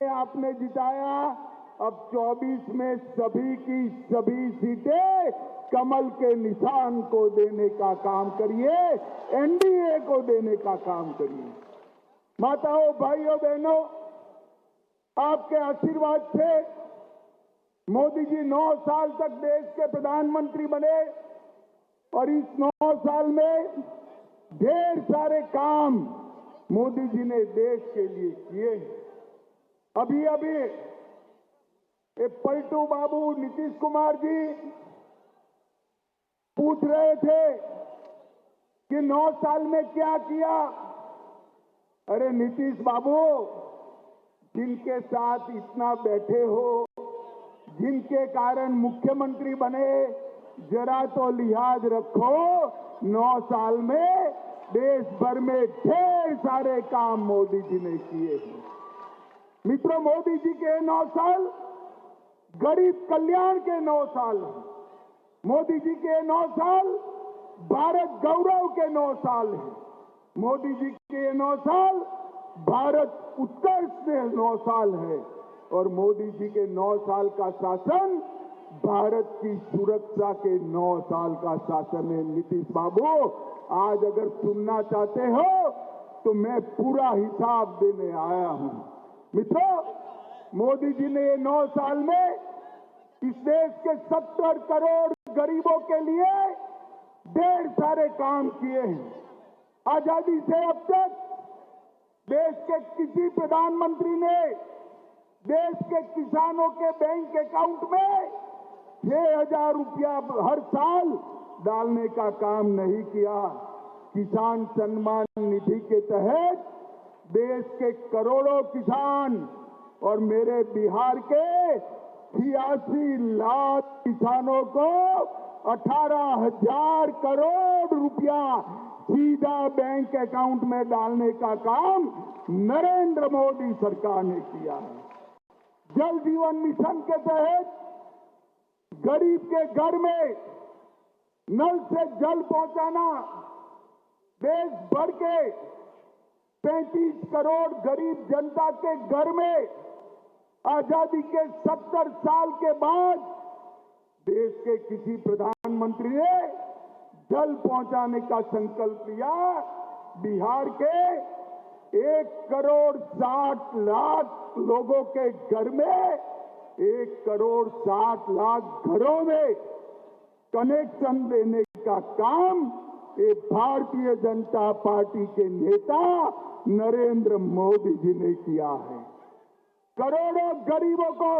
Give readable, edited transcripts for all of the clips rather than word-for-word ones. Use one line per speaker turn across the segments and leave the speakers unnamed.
आपने जिताया, अब 24 में सभी की सभी सीटें कमल के निशान को देने का काम करिए, एनडीए को देने का काम करिए। माताओं, भाइयों, बहनों, आपके आशीर्वाद से मोदी जी 9 साल तक देश के प्रधानमंत्री बने और इस 9 साल में ढेर सारे काम मोदी जी ने देश के लिए किए। अभी ये पलटू बाबू नीतीश कुमार जी पूछ रहे थे कि 9 साल में क्या किया। अरे नीतीश बाबू, जिनके साथ इतना बैठे हो, जिनके कारण मुख्यमंत्री बने, जरा तो लिहाज रखो। 9 साल में देश भर में ढेर सारे काम मोदी जी ने किए हैं। मित्रों, मोदी जी के 9 साल गरीब कल्याण के 9 साल हैं। मोदी जी के 9 साल भारत गौरव के 9 साल हैं। मोदी जी के 9 साल भारत उत्कर्ष के 9 साल है। और मोदी जी के 9 साल का शासन भारत की सुरक्षा के 9 साल का शासन है। नीतीश बाबू, आज अगर सुनना चाहते हो तो मैं पूरा हिसाब देने आया हूं। मित्रों, मोदी जी ने ये 9 साल में इस देश के 70 करोड़ गरीबों के लिए ढेर सारे काम किए हैं। आजादी से अब तक देश के किसी प्रधानमंत्री ने देश के किसानों के बैंक अकाउंट में 6,000 रुपया हर साल डालने का काम नहीं किया। किसान सम्मान निधि के तहत देश के करोड़ों किसान और मेरे बिहार के 86 लाख किसानों को 18,000 करोड़ रुपया सीधा बैंक अकाउंट में डालने का काम नरेंद्र मोदी सरकार ने किया है। जल जीवन मिशन के तहत गरीब के घर में नल से जल पहुंचाना, देश भर के 35 करोड़ गरीब जनता के घर में आजादी के 70 साल के बाद देश के किसी प्रधानमंत्री ने जल पहुंचाने का संकल्प लिया। बिहार के 1 करोड़ 60 लाख लोगों के घर में 1 करोड़ 60 लाख घरों में कनेक्शन देने का काम ये भारतीय जनता पार्टी के नेता नरेंद्र मोदी जी ने किया है। करोड़ों गरीबों को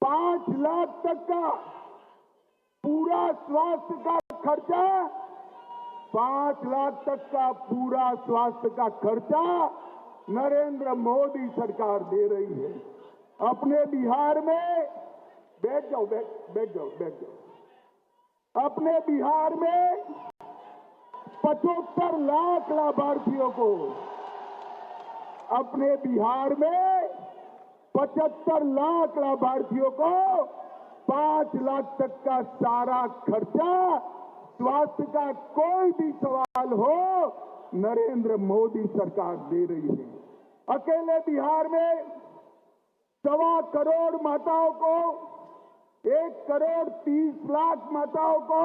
5 लाख तक का पूरा स्वास्थ्य का खर्चा, 5 लाख तक का पूरा स्वास्थ्य का खर्चा नरेंद्र मोदी सरकार दे रही है। अपने बिहार में बैठ जाओ। अपने बिहार में 75 लाख लाभार्थियों को, अपने बिहार में 75 लाख लाभार्थियों को 5 लाख तक का सारा खर्चा, स्वास्थ्य का कोई भी सवाल हो, नरेंद्र मोदी सरकार दे रही है। अकेले बिहार में 1.25 करोड़ माताओं को, 1 करोड़ 30 लाख माताओं को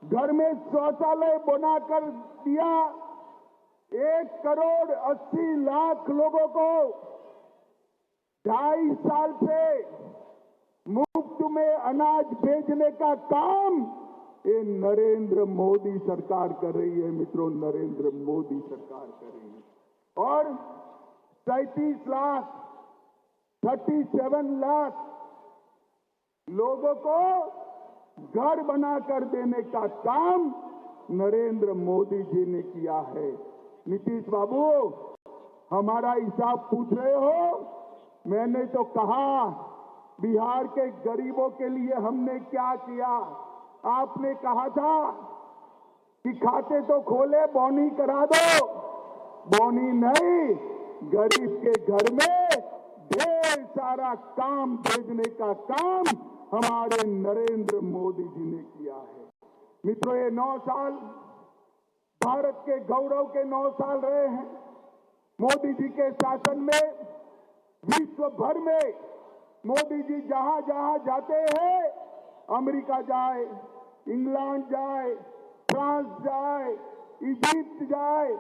घर में शौचालय बनाकर दिया। 1 करोड़ 80 लाख लोगों को 2.5 साल से मुफ्त में अनाज भेजने का काम ये नरेंद्र मोदी सरकार कर रही है। मित्रों, नरेंद्र मोदी सरकार कर रही है। और 37 लाख 37 लाख लोगों को घर बनाकर देने का काम नरेंद्र मोदी जी ने किया है। नीतीश बाबू, हमारा हिसाब पूछ रहे हो? मैंने तो कहा बिहार के गरीबों के लिए हमने क्या किया। आपने कहा था कि खाते तो खोले, बौनी करा दो। बौनी नहीं, गरीब के घर में ढेर सारा काम भेजने का काम हमारे नरेंद्र मोदी जी ने किया है। मित्रों, ये 9 साल भारत के गौरव के 9 साल रहे हैं। मोदी जी के शासन में विश्व भर में मोदी जी जहां जहां जाते हैं, अमेरिका जाए, इंग्लैंड जाए, फ्रांस जाए, इजिप्ट जाए,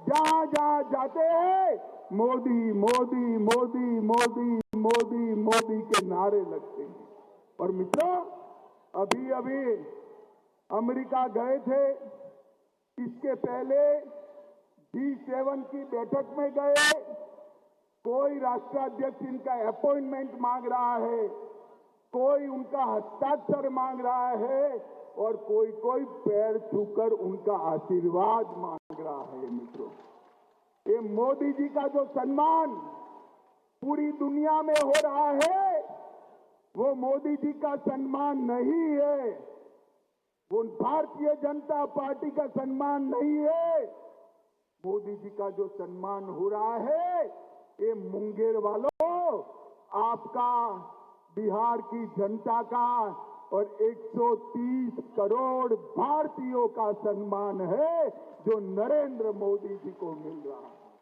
जहां जहां जाते हैं मोदी मोदी मोदी मोदी मोदी मोदी के नारे लगते हैं। और मित्रों, अभी अभी अमेरिका गए थे, इसके पहले G7 की बैठक में गए, कोई राष्ट्राध्यक्ष इनका अपॉइंटमेंट मांग रहा है, कोई उनका हस्ताक्षर मांग रहा है और कोई कोई पैर छूकर उनका आशीर्वाद मांग रहा है। मित्रों, ये मोदी जी का जो सम्मान पूरी दुनिया में हो रहा है, वो मोदी जी का सम्मान नहीं है, वो भारतीय जनता पार्टी का सम्मान नहीं है। मोदी जी का जो सम्मान हो रहा है, ये मुंगेर वालों, आपका, बिहार की जनता का और 130 करोड़ भारतीयों का सम्मान है, जो नरेंद्र मोदी जी को मिल रहा है।